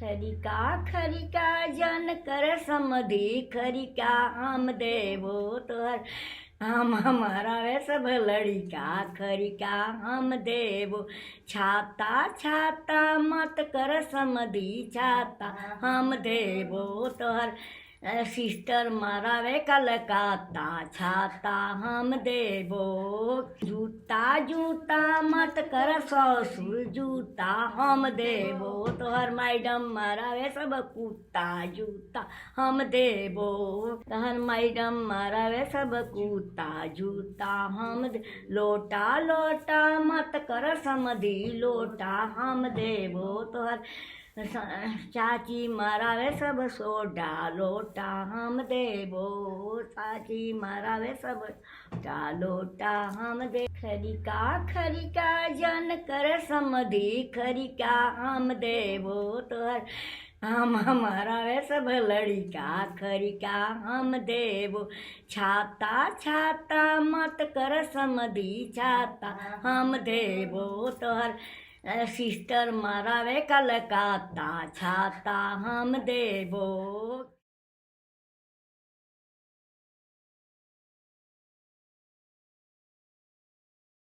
खरिका खरिका जन कर समधि खरिका हम देवो तोहर हम हमारा वे सब लड़िका खरिका हम देवो छाता छाता मत कर समधि छाता हम देवो तोहर सिस्टर मारावे कलकत्ता छाता हम देवो जूता जूता मत कर ससुर जूता हम देवो तोहर मैडम मारावे सब कुत्ता जूता हम देवो तोहर मैडम मारावे सब कुत्ता जूता हम लोटा लोटा मत कर समधि लोटा हम देवो तोहर चाची मारावे सब सोडा लोटा हम देवो चाची मारावे सब लोटा हम दे खरिका खरिका जन कर समधि खरिका हम देवो तोहर हम हमारा वे सब लड़िका खरिका हम देवो छाता छाता मत कर समधि छाता हम देवो तोहर सिस्टर मारावे कलकत्ता छाता हम देवो।